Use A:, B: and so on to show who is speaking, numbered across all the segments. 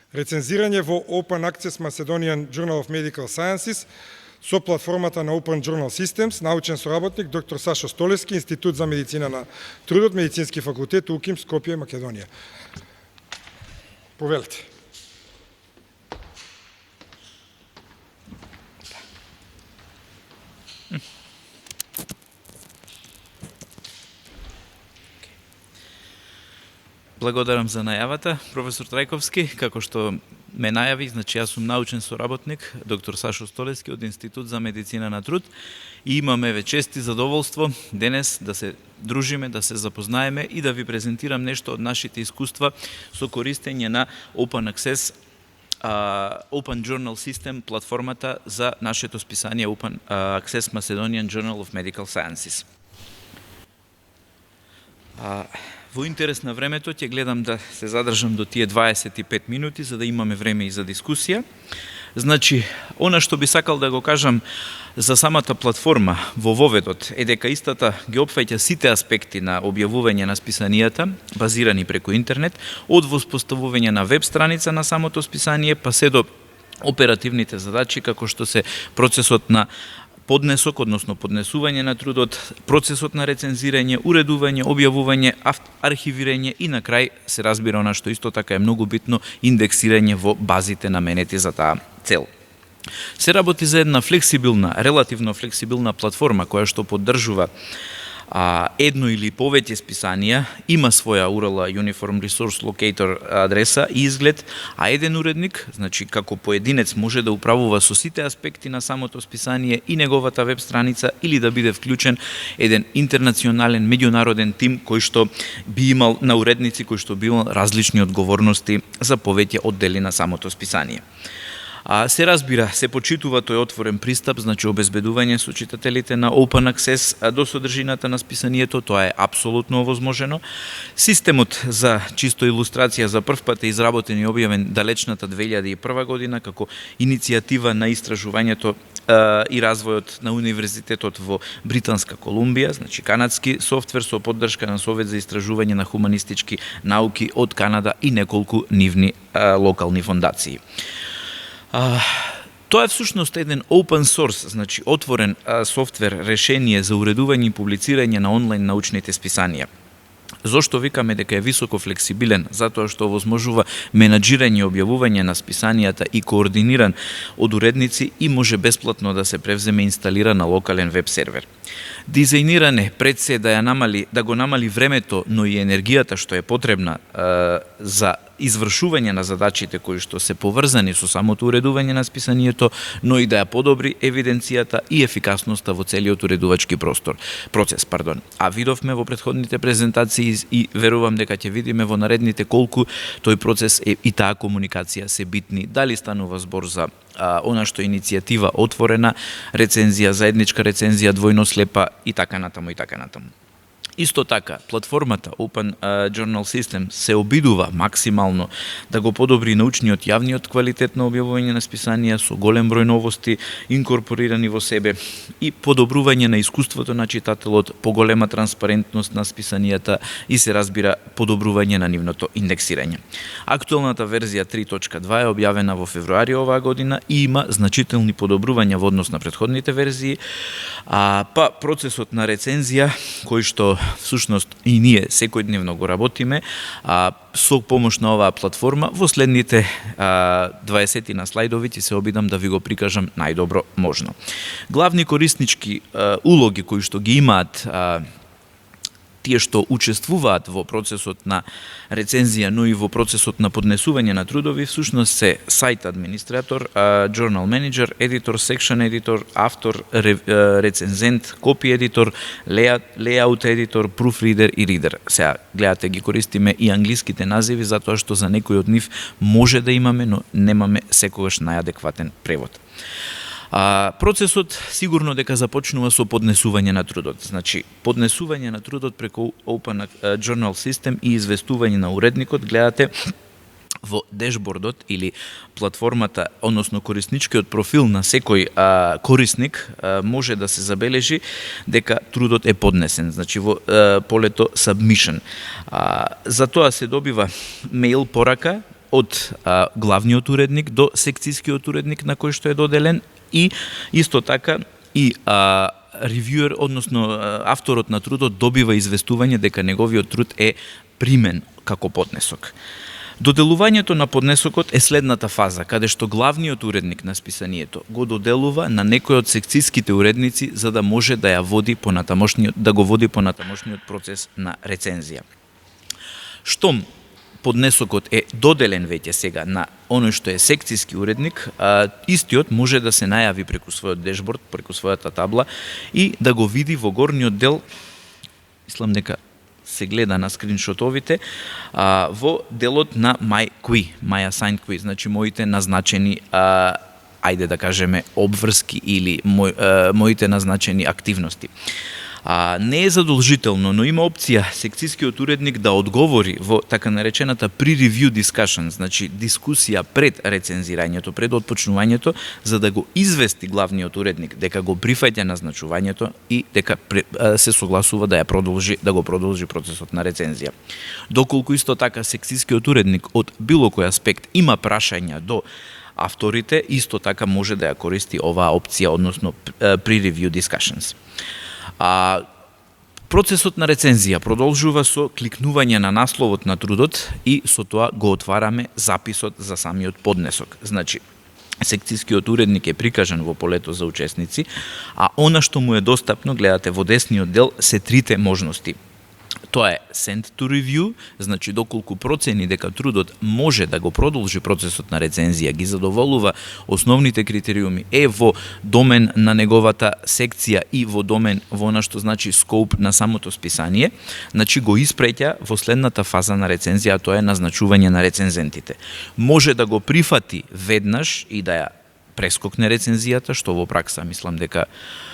A: Рецензирање во Open Access Macedonian Journal of Medical Sciences со платформата на Open Journal Systems, научен соработник доктор Сашо Столески, Институт за медицина на трудот, Медицински факултет, УКИМ, Скопје, Македонија. Повелете.
B: Благодарам за најавата, професор Трајковски. Како што ме најави, значи јас сум научен соработник, доктор Сашо Столески од Институт за медицина на труд и имаме ве чест и задоволство денес да се дружиме, да се запознаеме и да ви презентирам нешто од нашите искуства со користење на Open Access Open Journal System, платформата за нашето списание Open Access Macedonian Journal of Medical Sciences. Во интерес на времето ќе гледам да се задржам до тие 25 минути за да имаме време и за дискусија. Значи, она што би сакал да го кажам за самата платформа во воведот е дека истата ги опфаќа сите аспекти на објавување на списанијата, базирани преку интернет, од воспоставување на веб страница на самото списание, па се до оперативните задачи, како што се процесот на поднесок, односно поднесување на трудот, процесот на рецензирање, уредување, објавување, архивирање и на крај се разбира она што исто така е многу битно, индексирање во базите наменети за таа цел. Се работи за една флексибилна, релативно флексибилна платформа која што поддржува едно или повеќе списанија, има своја URL Uniform Resource Locator адреса и изглед, а еден уредник, значи како поединец може да управува со сите аспекти на самото списание и неговата веб страница или да биде вклучен еден интернационален, меѓународен тим кој што би имал на уредници кој што би имал различни одговорности за повеќе оддели на самото списание. Се разбира, се почитува тој отворен пристап, значи обезбедување со читателите на Open Access до содржината на списанието, тоа е апсолутно овозможено. Системот за чисто илустрација за прв пат е изработен и објавен далечната 2001 година како иницијатива на истражувањето и развојот на Универзитетот во Британска Колумбија, значи канадски софтвер со поддршка на Совет за истражување на хуманистички науки од Канада и неколку нивни локални фондации. Тоа е всушност еден open source, значи отворен софтвер, решение за уредување и публицирање на онлайн научните списанија. Зошто викаме дека е високо флексибилен? Затоа што овозможува менаџирање и објавување на списанијата и координиран од уредници и може бесплатно да се превземе и инсталира на локален веб сервер. Дизајниран е пред се да го намали времето, но и енергијата што е потребна за извршување на задачите кои што се поврзани со самото уредување на списанието, но и да ја подобри евиденцијата и ефикасноста во целиот уредувачки процес. А видовме во претходните презентации и верувам дека ќе видиме во наредните колку тој процес и таа комуникација се битни. Дали станува збор за она што е иницијатива отворена, рецензија, заедничка рецензија, двојно слепа и така натаму и така натаму. Исто така, платформата Open Journal System се обидува максимално да го подобри научниот јавниот квалитет на објавување на списанија со голем број новости инкорпорирани во себе и подобрување на искуството на читателот, поголема транспарентност на списанијата и се разбира подобрување на нивното индексирање. Актуелната верзија 3.2 е објавена во февруари оваа година и има значителни подобрувања во однос на претходните верзии, па процесот на рецензија кој што всушност и ние секојдневно го работиме со помош на оваа платформа во следните 20 на слайдови ќе се обидам да ви го прикажам најдобро можно. Главни кориснички улоги кои што ги имаат тие што учествуваат во процесот на рецензија, но и во процесот на поднесување на трудови, всушност се сайт администратор, journal manager, editor, section editor, автор, рецензент, копи едитор, layout editor, proofreader и reader. Сега гледате ги користиме и англиските називи затоа што за некој од нив може да имаме, но немаме секогаш најадекватен превод. Процесот сигурно дека започнува со поднесување на трудот. Значи, поднесување на трудот преку Open Journal System и известување на уредникот, гледате во дешбордот или платформата, односно корисничкиот профил на секој корисник може да се забележи дека трудот е поднесен, значи во полето submission. За тоа се добива мејл порака од главниот уредник до секцијскиот уредник на кој што е доделен и исто така и ревјуер, односно авторот на трудот добива известување дека неговиот труд е примен како поднесок. Доделувањето на поднесокот е следната фаза, каде што главниот уредник на списанието го доделува на некој од секцијските уредници за да може да го води понатамошниот процес на рецензија. Штом поднесокот е доделен веќе сега на оној што е секцијски уредник, истиот може да се најави преку својот дешборд, преку својата табла и да го види во горниот дел, мислам дека се гледа на скриншотовите, во делот на My Assigned Quiz, значи моите назначени, ајде да кажеме, обврски или моите назначени активности. Не е задолжително, но има опција секцијскиот уредник да одговори во така наречената pre-review discussion, значи дискусија пред рецензирањето, пред отпочнувањето, за да го извести главниот уредник дека го прифаќа назначувањето и дека се согласува да го продолжи процесот на рецензија. Доколку исто така секцијскиот уредник од било кој аспект има прашања до авторите, исто така може да ја користи оваа опција, односно pre-review discussions. Процесот на рецензија продолжува со кликнување на насловот на трудот и со тоа го отвараме записот за самиот поднесок. Значи, секцијскиот уредник е прикажан во полето за учесници, а она што му е достапно, гледате во десниот дел, се трите можности. Тоа е send to review, значи доколку процени дека трудот може да го продолжи процесот на рецензија, ги задоволува основните критериуми, е во домен на неговата секција и во домен во она што значи скоп на самото списание, значи го испреќа во следната фаза на рецензија, тоа е назначување на рецензентите. Може да го прифати веднаш и да ја прескокне рецензијата, што во пракса мислам дека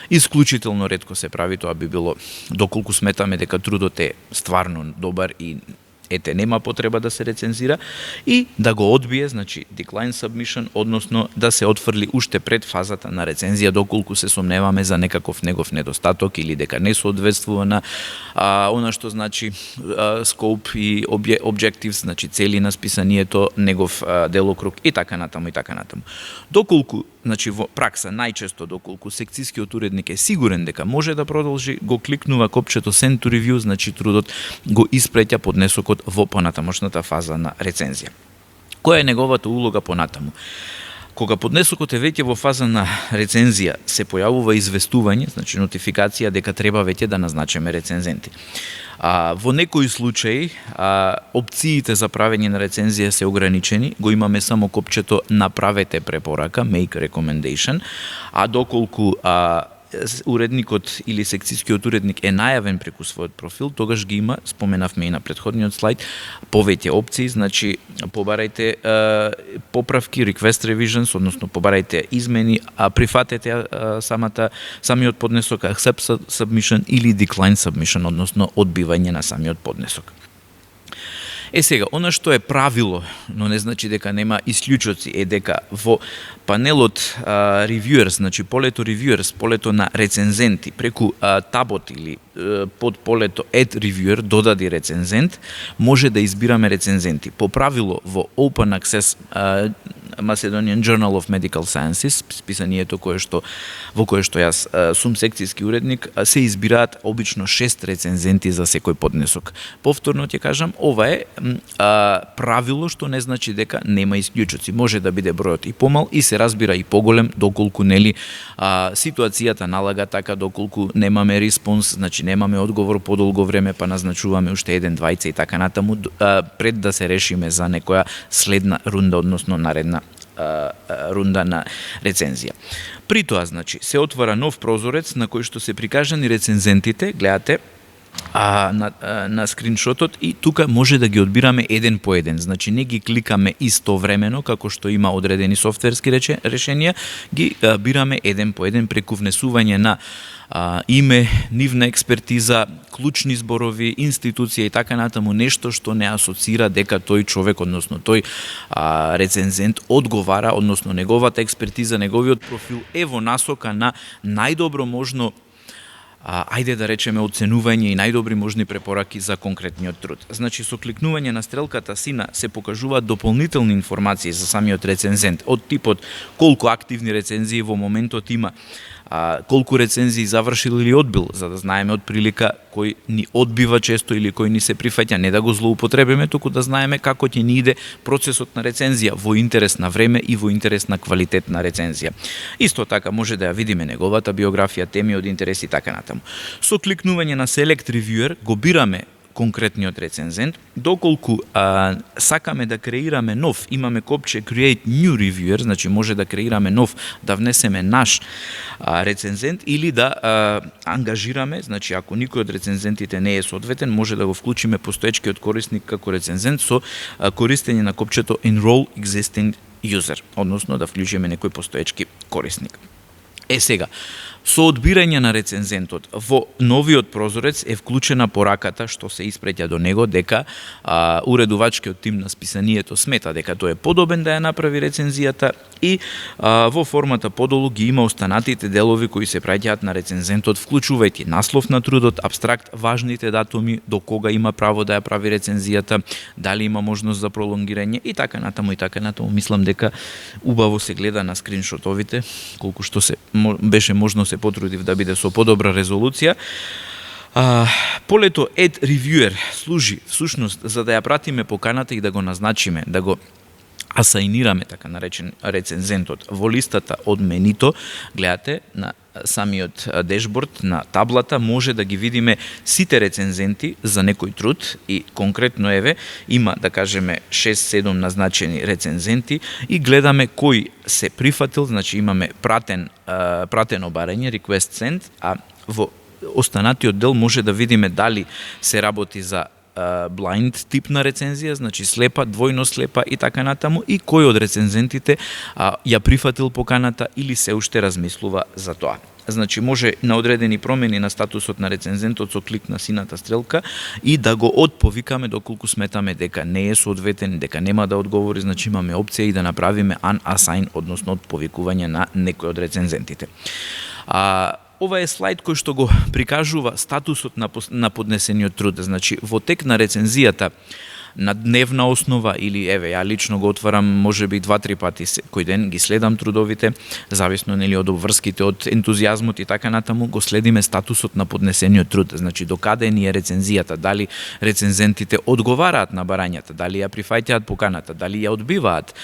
B: исклучително ретко се прави, тоа би било доколку сметаме дека трудот е стварно добар и нема потреба да се рецензира, и да го одбие, значи decline submission, односно да се отфрли уште пред фазата на рецензија доколку се сомневаме за некаков негов недостаток или дека не соодветствува на она што значи scope и objectives, значи цели на списанието, негов делокруг и така натаму и така натаму. Доколку, значи во пракса најчесто доколку секцијскиот уредник е сигурен дека може да продолжи, го кликнува копчето send to review, значи трудот го испреќа поднесокот во понатамошната фаза на рецензија. Која е неговата улога понатаму? Кога поднесокот е веќе во фаза на рецензија, се појавува известување, значи нотификација дека треба веќе да назначиме рецензенти. Во некои случаи, опциите за правење на рецензија се ограничени, го имаме само копчето направете препорака, make recommendation, а доколку уредникот или секцијскиот уредник е најавен преку својот профил, тогаш ги има, споменавме и на претходниот слайд, повеќе опции, значи побарајте поправки, request revisions, односно побарајте измени, прифатете самиот поднесок, accept submission или decline submission, односно одбивање на самиот поднесок. Сега, она што е правило, но не значи дека нема исклучоци, е дека во панелот reviewers, значи полето reviewers, полето на рецензенти, преку табот или под полето add reviewer, додади рецензент, може да избираме рецензенти. По правило во Open Access Macedonian Journal of Medical Sciences, списанието во кое што јас сум секцијски уредник, се избираат обично 6 рецензенти за секој поднесок. Повторно ќе кажам, ова е правило, што не значи дека нема исклучоци. Може да биде бројот и помал и се разбира и поголем, доколку нели ситуацијата налага така, доколку немаме респонс, значи немаме одговор подолго време, па назначуваме уште еден, двајца и така натаму, пред да се решиме за некоја следна рунда, односно наредна рунда на рецензија. При тоа, значи, се отвара нов прозорец на кој што се прикажани рецензентите, гледате на скриншотот, и тука може да ги одбираме еден по еден. Значи не ги кликаме истовремено како што има одредени софтверски решенија, ги бираме еден по еден преку внесување на име, нивна експертиза, клучни зборови, институција и така натаму, нешто што не асоцира дека тој човек, односно тој рецензент одговара, односно неговата експертиза, неговиот профил е во насока на најдобро можно ајде да речеме оценување и најдобри можни препораки за конкретниот труд. Значи со кликнување на стрелката сина се покажуваат дополнителни информации за самиот рецензент од типот колку активни рецензии во моментот има, колку рецензии завршил или одбил, за да знаеме од прилика кој ни одбива често или кој ни се прифаќа, не да го злоупотребиме, туку да знаеме како ќе ни иде процесот на рецензија во интерес на време и во интерес на квалитет на рецензија. Исто така може да ја видиме неговата биографија, теми од интерес и така натаму. Со кликнување на Select Reviewer го бираме конкретниот рецензент, доколку сакаме да креираме нов, имаме копче Create New Reviewer, значи може да креираме нов, да внесеме наш рецензент или да ангажираме, значи ако никој од рецензентите не е соодветен, може да го вклучиме постоечкиот корисник како рецензент со користење на копчето Enroll Existing User, односно да вклучиме некој постоечки корисник. Сега, со одбирање на рецензентот во новиот прозорец е вклучена пораката што се испреќа до него дека уредувачкиот тим на списанието смета дека тој е подобен да ја направи рецензијата и во формата подолу ги има останатите делови кои се праќаат на рецензентот, вклучувајќи наслов на трудот, абстракт, важните датуми, до кога има право да ја прави рецензијата, дали има можност за пролонгирање и така натаму и така натаму. Мислам дека убаво се гледа на скриншотовите, колку што се беше можно се потрудив да биде со подобра резолуција. Полето Add Reviewer служи всушност за да ја пратиме поканата и да го назначиме, да го асајнираме, така наречен, рецензентот во листата од менито. Гледате на самиот дешборд на таблата може да ги видиме сите рецензенти за некој труд и конкретно еве има да кажеме 6-7 назначени рецензенти и гледаме кој се прифатил, значи имаме пратено барање, request sent, а во останатиот дел може да видиме дали се работи за blind тип на рецензија, значи слепа, двојно слепа и така натаму, и кој од рецензентите ја прифатил поканата или се уште размислува за тоа. Значи може на одредени промени на статусот на рецензентот со клик на сината стрелка и да го отповикаме доколку сметаме дека не е соодветен, дека нема да одговори, значи имаме опција и да направиме unassign, односно отповикување на некој од рецензентите. Ова е слайд кој што го прикажува статусот на поднесениот труд. Значи, во тек на рецензијата на дневна основа или еве ја лично го отварам можеби 2-3 пати кој ден, ги следам трудовите, зависно нели од обврските, од ентузијазмот и така натаму, го следиме статусот на поднесениот труд. Значи докаде ни е рецензијата, дали рецензентите одговараат на барањата, дали ја прифаќаат поканата, дали ја одбиваат.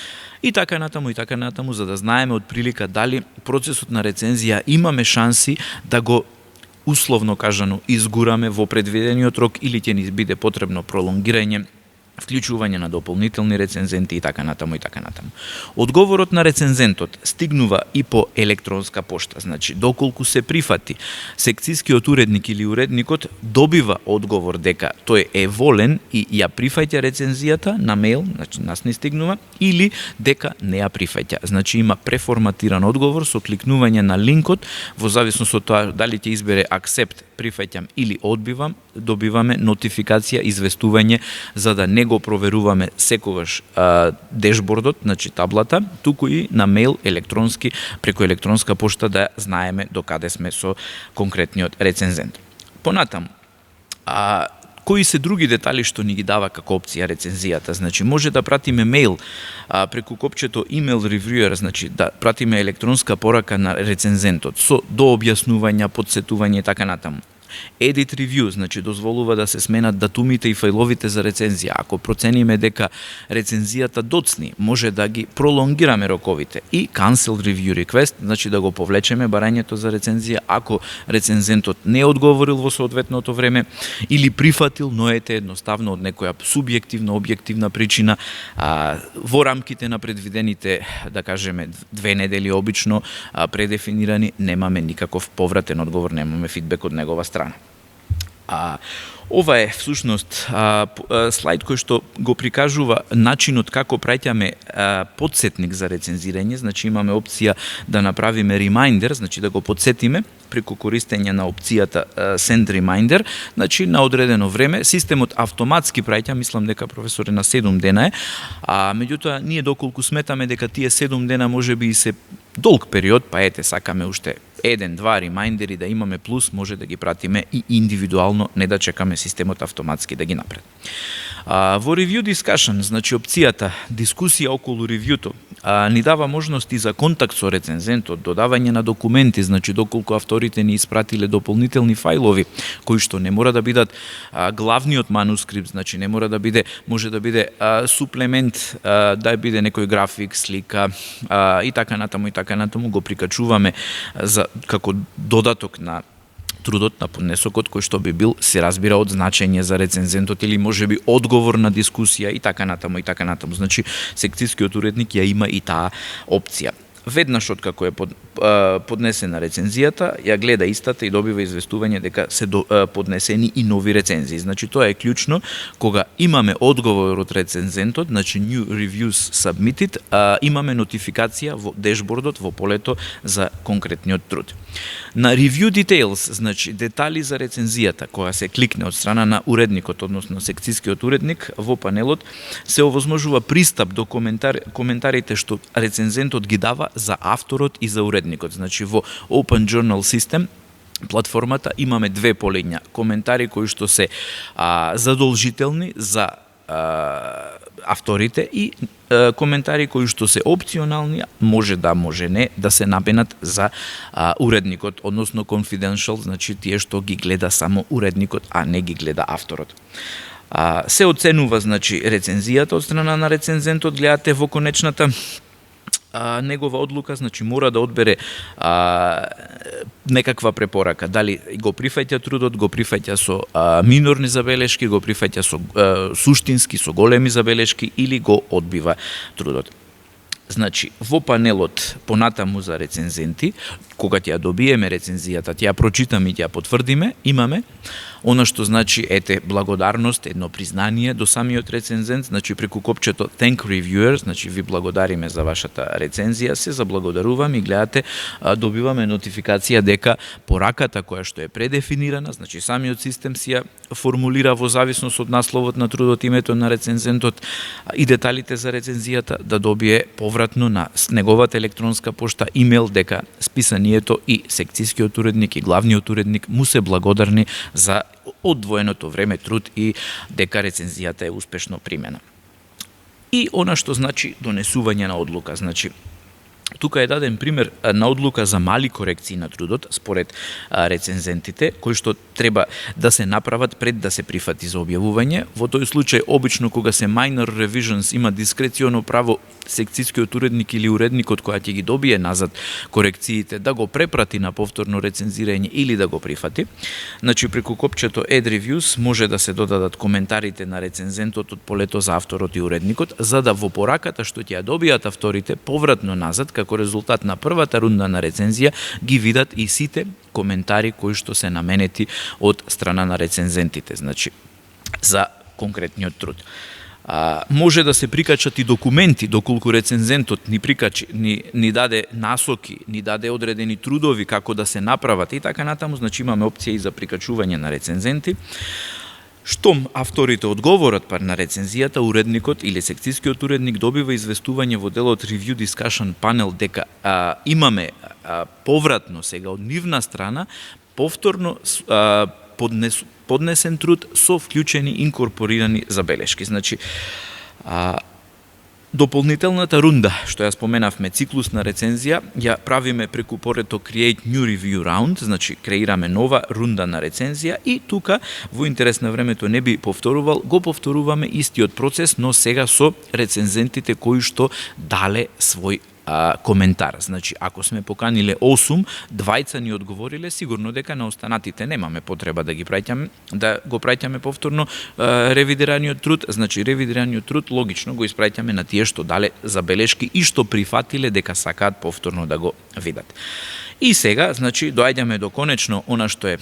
B: И така натаму, за да знаеме од прилика дали процесот на рецензија имаме шанси да го условно кажано изгураме во предвидениот рок или ќе ни биде потребно пролонгирање, вклучување на дополнителни рецензенти и така натаму и така натаму. Одговорот на рецензентот стигнува и по електронска пошта, значи доколку се прифати, секцијскиот уредник или уредникот добива одговор дека тој е волен и ја прифаќа рецензијата на мејл, значи нас не стигнува, или дека не ја прифаќа. Значи има преформатиран одговор со кликнување на линкот, во зависност од тоа дали ќе избере accept, прифаќам или одбивам, добиваме нотификација, известување за да не го проверуваме секогаш дешбордот, значи таблата, туку и на мејл електронски, преку електронска пошта да знаеме докаде сме со конкретниот рецензент. Понатаму, кои се други детали што ни ги дава како опција рецензијата? Значи може да пратиме мејл преку копчето Email Reviewer, значи да пратиме електронска порака на рецензентот со дообјаснувања, подсетување и така натаму. Edit Review, значи дозволува да се сменат датумите и фајловите за рецензија. Ако процениме дека рецензијата доцни, може да ги пролонгираме роковите. И Cancel Review Request, значи да го повлечеме барањето за рецензија ако рецензентот не одговорил во соодветното време или прифатил, но ете едноставно од некоја субјективна, објективна причина во рамките на предвидените, да кажеме, 2 недели обично предефинирани, немаме никаков повратен одговор, немаме фидбек од негова страна. Ова е всушност слайд кој што го прикажува начинот како праќаме подсетник за рецензирање, значи имаме опција да направиме reminder, значи да го подсетиме преку користење на опцијата Send Reminder, значи на одредено време системот автоматски праќа, мислам дека професоре на 7 дена е, меѓутоа ние доколку сметаме дека тие 7 дена можеби и се долг период, па ете сакаме уште еден, два ремайндери да имаме плюс, може да ги пратиме и индивидуално, не да чекаме системот автоматски да ги направи. Во review discussion, значи опцијата дискусија околу ревјуто, ни дава можности за контакт со рецензентот, додавање на документи, значи доколку авторите ни испратиле дополнителни фајлови кои што не мора да бидат главниот манускрипт, значи не мора да биде, може да биде суплемент, да биде некој график, слика и така натаму го прикачуваме за како додаток на трудот на поднесокот кој што би бил, се разбира, од значење за рецензентот или можеби одговор на дискусија и така натаму. Значи, секцијскиот уредник ја има и таа опција. Веднаш откако е поднесена рецензијата, ја гледа истата и добива известување дека се поднесени и нови рецензии. Значи, тоа е клучно кога имаме одговор од рецензентот, значи new reviews submitted, имаме нотификација во дешбордот, во полето за конкретниот труд. На review details, значи детали за рецензијата, која се кликне од страна на уредникот, односно секцијскиот уредник, во панелот се овозможува пристап до коментарите што рецензентот ги дава за авторот и за уредникот. Значи во Open Journal System платформата имаме две полиња: коментари кои што се задолжителни за авторите и коментари кои што се опционални, може да, може не, да се напенат за уредникот, односно confidential, значи тие што ги гледа само уредникот, а не ги гледа авторот. Се оценува, значи, рецензијата од страна на рецензентот, гледате во конечната негова одлука, значи мора да одбере некаква препорака, дали го прифаќа трудот, го прифаќа со минорни забелешки, го прифаќа со суштински, со големи забелешки или го одбива трудот. Значи, во панелот понатаму за рецензенти, кога ќе ја добиеме рецензијата, ќе ја прочитаме и ќе ја потврдиме, имаме она што значи благодарност, едно признание до самиот рецензент, значи преку копчето Thank Reviewer, значи ви благодариме за вашата рецензија, се заблагодаруваме и гледате, добиваме нотификација дека пораката која што е предефинирана, значи самиот систем си ја формулира во зависност од насловот на трудот, името на рецензентот и деталите за рецензијата, да добие повратно на неговата електронска пошта имейл дека списанието и секцијскиот уредник и главниот уредник му се благодарни за одвоеното време, труд и дека рецензијата е успешно примена. И она што значи донесување на одлука, значи тука е даден пример на одлука за мали корекции на трудот според рецензентите, кои што треба да се направат пред да се прифати за објавување. Во тој случај, обично кога се minor revisions, има дискреционо право секцијскиот уредник или уредникот која ќе ги добие назад корекциите да го препрати на повторно рецензирање или да го прифати. Значи преку копчето Add Reviews може да се додадат коментарите на рецензентот од полето за авторот и уредникот, за да во пораката што ќе ја добијат авторите повратно назад како резултат на првата рунда на рецензија ги видат и сите коментари кои што се наменети од страна на рецензентите, значи за конкретниот труд. Може да се прикачат и документи, доколку рецензентот ни даде насоки, ни даде одредени трудови како да се направат и така натаму, значи имаме опција и за прикачување на рецензенти. Штом авторите одговорат на рецензијата, уредникот или секцијскиот уредник добива известување во делот Review Discussion Panel дека имаме повратно сега од нивна страна повторно поднесен труд со вклучени инкорпорирани забелешки. Значи, дополнителната рунда, што ја споменавме, циклус на рецензија, ја правиме преку порето Create New Review Round, значи креираме нова рунда на рецензија и тука, во интерес на времето не би повторувал, го повторуваме истиот процес, но сега со рецензентите кои што дале свој коментар. Значи, ако сме поканиле 8, двајца ни одговориле, сигурно дека на останатите немаме потреба да го праќаме повторно ревидираниот труд. Значи, ревидираниот труд логично го испраќаме на тие што дале забелешки и што прифатиле дека сакаат повторно да го видат. И сега, значи, доаѓаме до конечно она што е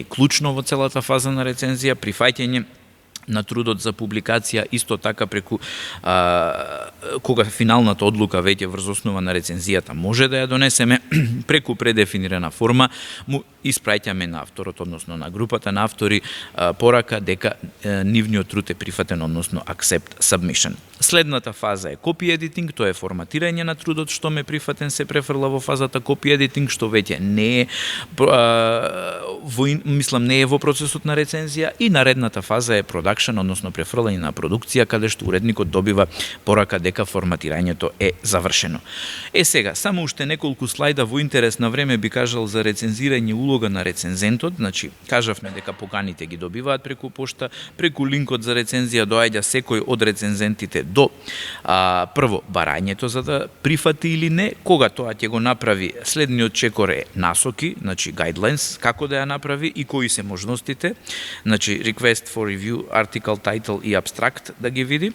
B: клучно во целата фаза на рецензија, прифаќање на трудот за публикација, исто така преку кога финалната одлука веќе врз основа на рецензијата може да ја донесеме преку предефинирана форма, му испраќаме на авторот, односно на групата на автори, порака дека нивниот труд е прифатен, односно accept submission. Следната фаза е copy editing, тоа е форматирање на трудот што ме прифатен, се префрла во фазата copy editing, што веќе не е не е во процесот на рецензија, и наредната фаза е production, односно префрлање на продукција, каде што уредникот добива порака дека форматирањето е завршено. Сега, само уште неколку слајда во интерес на време би кажал за рецензирање улога на рецензентот. Значи, кажавме дека поканите ги добиваат преку пошта, преку линкот за рецензија доаѓа секој од рецензентите до прво барањето за да прифати или не. Кога тоа ќе го направи, следниот чекор е насоки, значи guidelines, како да ја направи и кои се можностите, значи request for review, article title и abstract да ги види.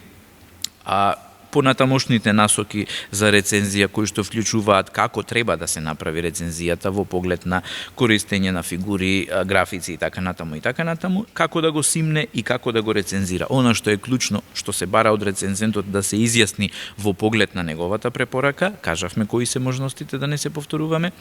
B: Понатамошните насоки за рецензија кои што вклучуваат како треба да се направи рецензијата во поглед на користење на фигури, графици и така натаму, како да го симне и како да го рецензира. Она што е клучно, што се бара од рецензентот да се изјасни во поглед на неговата препорака, кажавме кои се можностите, да не се повторуваме.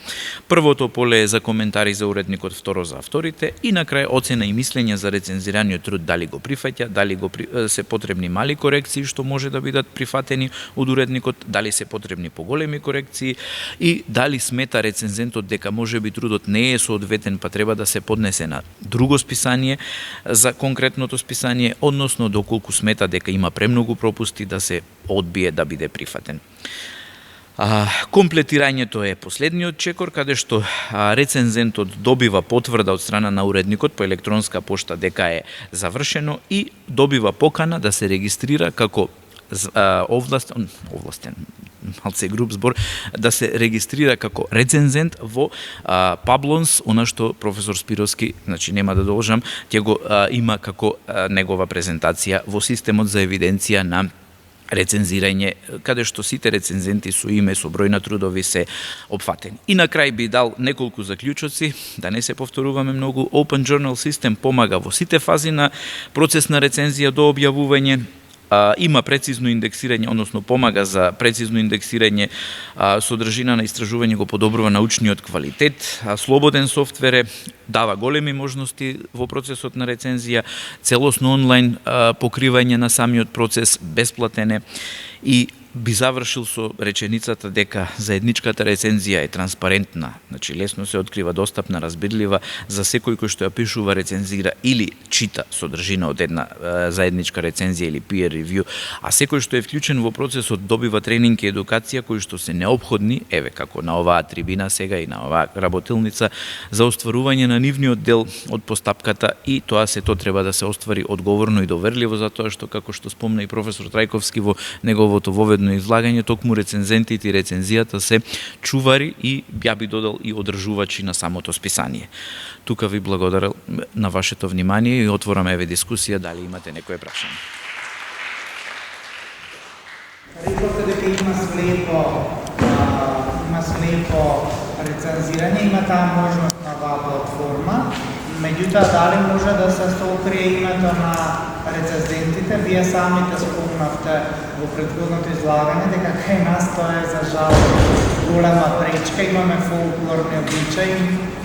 B: Првото поле е за коментари за уредникот, второ за авторите и на крај оцена и мислење за рецензираниот труд, дали го прифаќа, дали се потребни мали корекции што може да бидат прифатени од уредникот, дали се потребни поголеми корекции и дали смета рецензентот дека можеби трудот не е соодветен, па треба да се поднесе на друго списание за конкретното списание, односно доколку смета дека има премногу пропусти да се одбие да биде прифатен. Комплетирањето е последниот чекор, каде што рецензентот добива потврда од страна на уредникот по електронска пошта дека е завршено и добива покана да се регистрира како овластен, малце груб збор, да се регистрира како рецензент во Pablons, она што професор Спировски, значи нема да должам, ќе го има како негова презентација во системот за евиденција на рецензирање, каде што сите рецензенти со име, со број на трудови се опфатени. И на крај би дал неколку заклучоци, да не се повторуваме многу. Open Journal System помага во сите фази на процес на рецензија до објавување, има прецизно индексирање, односно помага за прецизно индексирање, содржина на истражување го подобрува научниот квалитет, слободен софтвер е, дава големи можности во процесот на рецензија, целосно онлайн покривање на самиот процес, бесплатен е и би завршил со реченицата дека заедничката рецензија е транспарентна, значи лесно се открива, достапна, разбирлива за секој кој што ја пишува, рецензира или чита содржина од една заедничка рецензија или peer review, а секој што е вклучен во процесот добива тренинг и едукација кои што се неопходни, еве како на оваа трибина сега и на оваа работилница, за остварување на нивниот дел од постапката, и тоа сето треба да се оствари одговорно и доверливо, затоа што, како што спомна и професор Трајковски во неговото воведно излагање, токму рецензентите и рецензијата се чувари и ја би додал и одржувачи на самото списание. Тука ви благодарам на вашето внимание и отвораме еве дискусија, дали имате некое прашање.
C: Рековте дека има слепо рецензирање, има таа можност на оваа платформа, меѓутоа дали може да се сокрие името на рецензентите? Вие самите спомнавте во претходното излагање дека кај нас тоа е за жал голема пречка, имаме фолклорни обичаи,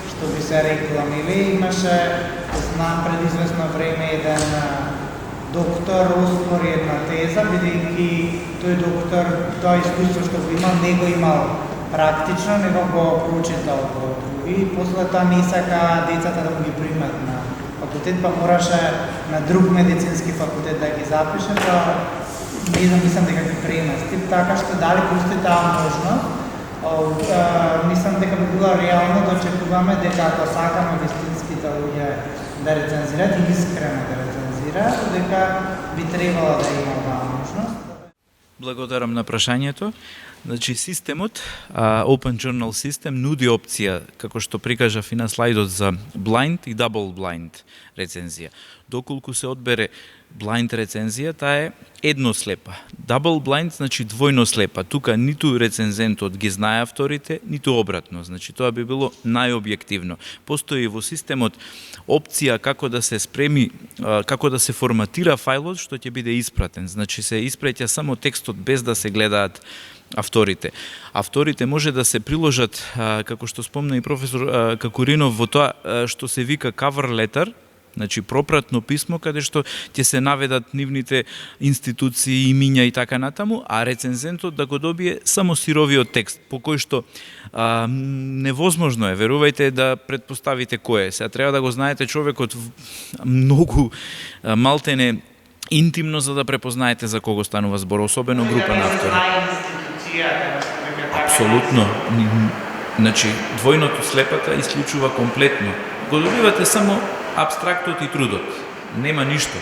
C: што би се рекламили. Имаше, знам, пред известно време еден доктор оспори една теза, бидејќи тој доктор, тоа искуство што го имал, не го имал практично, него го прочитал во други, и после тоа не сака децата да го ги примат на факултет, па мораше на друг медицински факултет да ги запише, па не знам, мислам дека ги премести, така што дали постои таа можност, мислам дека би било реално да очекуваме дека ако сакаме вистинските луѓе да рецензираат и искрено да рецензираат, дека би требало да има оваа можност.
B: Благодарам на прашањето. Значи, системот, Open Journal System, нуди опција, како што прикажав и на слайдот, за blind и double blind рецензија. Доколку се одбере blind рецензија, таа е еднослепа. Double blind значи двојно слепа. Тука ниту рецензентот ги знае авторите, ниту обратно. Значи, тоа би било најобјективно. Постои во системот опција како да се спреми, како да се форматира фајлот што ќе биде испратен. Значи, се испраќа само текстот без да се гледаат авторите. Авторите може да се приложат, како што спомна и професор Какуринов, во тоа што се вика cover letter, значи пропратно писмо каде што ќе се наведат нивните институции, имиња и така натаму, а рецензентот да го добие само сировиот текст, по кој што невозможно е, верувајте, да предпоставите кој е. Сега треба да го знаете човекот многу малтене интимно за да препознаете за кого станува збор, особено група на автори. Апсолутно. Значи, двојното слепата исклучува комплетно. Го добивате само абстрактот и трудот. Нема ништо.